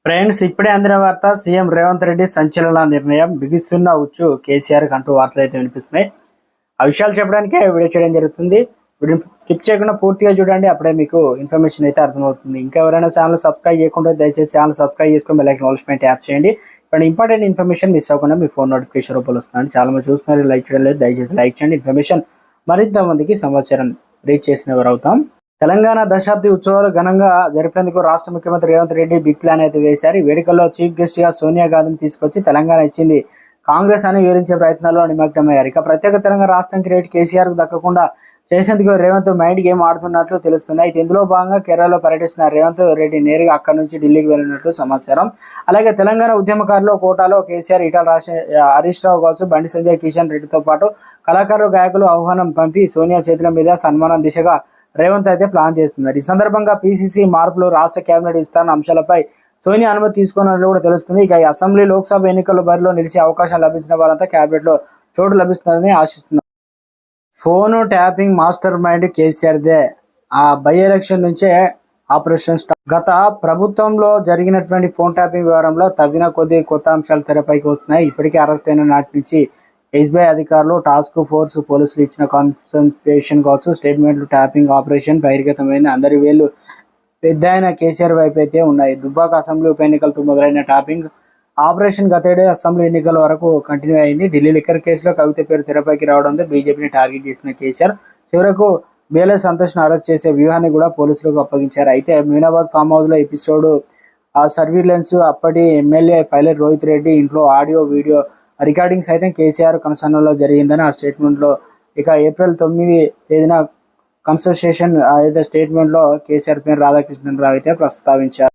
Friends, ఇప్పుడే అందిన వార్త. సీఎం రేవంత్ రెడ్డి సంచలన నిర్ణయం. బిగిస్తున్న ఉచ్చు కేసీఆర్ అంటూ వార్తలు అయితే వినిపిస్తున్నాయి. ఆ విషయాలు చెప్పడానికే వీడియో చేయడం జరుగుతుంది. వీడియో స్కిప్ చేయకుండా పూర్తిగా చూడండి, అప్పుడే మీకు ఇన్ఫర్మేషన్ అయితే అర్థమవుతుంది. ఇంకా ఎవరైనా ఛానల్ సబ్స్క్రైబ్ చేయకుండా దయచేసి ఛానల్ సబ్స్క్రైబ్ చేసుకొని బెల్ ఐకాన్ ఆల్ ట్యాప్ చేయండి. ఇప్పుడు ఇంపార్టెంట్ ఇన్ఫర్మేషన్ మిస్ అవ్వకుండా మీ ఫోన్ నోటిఫికేషన్ రూపంలో వస్తుంది. చాలా మంది చూస్తున్నారు, లైక్ చేయడం లేదు. దయచేసి లైక్ చేయండి. ఇన్ఫర్మేషన్ మరింత మందికి సమాచారం రీచ్ చేసిన వారు అవుతాం. తెలంగాణ దశాబ్ది ఉత్సవాలు ఘనంగా జరిపేందుకు రాష్ట్ర ముఖ్యమంత్రి రేవంత్ రెడ్డి బిగ్ ప్లాన్ అయితే వేశారు. ఈ వేడుకల్లో చీఫ్ గెస్ట్ గా సోనియా గాంధీని తీసుకొచ్చి తెలంగాణ ఇచ్చింది కాంగ్రెస్ అని వివరించే ప్రయత్నాల్లో నిమగ్నమయ్యారు. ఇక ప్రత్యేక తెలంగాణ రాష్ట్రం క్రెడిట్ కేసీఆర్ కు దక్కకుండా చేసేందుకు రేవంత్ మైండ్ గేమ్ ఆడుతున్నట్లు తెలుస్తుంది. అయితే ఇందులో భాగంగా కేరళలో పర్యటిస్తున్న రేవంత్ రెడ్డి నేరుగా అక్కడి నుంచి ఢిల్లీకి వెళ్ళినట్లు సమాచారం. అలాగే తెలంగాణ ఉద్యమకారులు కోటాలో కేసీఆర్, ఈటల హరీష్ రావు కావచ్చు, బండి సంజయ్, కిషన్ రెడ్డితో పాటు కళాకారులు, గాయకులు ఆహ్వానం పంపి సోనియా చేతుల మీద సన్మానం దిశగా రేవంత్ అయితే ప్లాన్ చేస్తున్నారు. ఈ సందర్భంగా పీసీసీ మార్పులు, రాష్ట్ర కేబినెట్ విస్తరణ అంశాలపై సోనియా అనుమతి తీసుకున్నట్లు కూడా తెలుస్తుంది. ఇక ఈ అసెంబ్లీ, లోక్సభ ఎన్నికల బరిలో నిలిచే అవకాశం లభించిన వారంతా కేబినెట్ లో చోటు లభిస్తుందని ఆశిస్తున్నారు. ఫోన్ ట్యాపింగ్ మాస్టర్ మైండ్ కేసీఆర్దే. ఆ బై ఎలక్షన్ నుంచే ఆపరేషన్ స్టార్ట్. గత ప్రభుత్వంలో జరిగినటువంటి ఫోన్ ట్యాపింగ్ వ్యవహారంలో తవ్విన కొద్ది కొత్త అంశాలు తెరపైకి వస్తున్నాయి. ఇప్పటికే అరెస్ట్ అయిన నాటి నుంచి ఎస్బీఐ అధికారులు, టాస్క్ ఫోర్స్, పోలీసులు ఇచ్చిన కాన్సన్ట్రేషన్ కావచ్చు, స్టేట్మెంట్లు, ట్యాపింగ్ ఆపరేషన్ బహిర్గతమైన అందరి వేళ్లు పెద్ద అయిన కేసీఆర్ వైపు అయితే ఉన్నాయి. దుబ్బాక అసెంబ్లీ ఉప ఎన్నికలతో మొదలైన ట్యాపింగ్ ఆపరేషన్ గతేడే అసెంబ్లీ ఎన్నికల వరకు కంటిన్యూ అయింది. ఢిల్లీ లిక్కర్ కేసులో కవిత పేరు తెరపైకి రావడంతో బీజేపీని టార్గెట్ చేసిన కేసీఆర్ చివరకు బీఎల్ఎస్ సంతోష్ను అరెస్ట్ చేసే వ్యూహాన్ని కూడా పోలీసులకు అప్పగించారు. అయితే మీనాబాద్ ఫామ్ హౌస్ లో ఎపిసోడ్ సర్వీలెన్స్ అప్పటి ఎమ్మెల్యే పైలట్ రోహిత్ రెడ్డి ఇంట్లో ఆడియో, వీడియో రికార్డింగ్స్ అయితే కేసీఆర్ కన్సర్న్లో జరిగిందని ఆ స్టేట్మెంట్ లో ఇక ఏప్రిల్ 9 కన్సల్టేషన్ అయితే స్టేట్మెంట్ లో కేసీఆర్ పేరు రాధాకృష్ణన్ రావు అయితే ప్రస్తావించారు.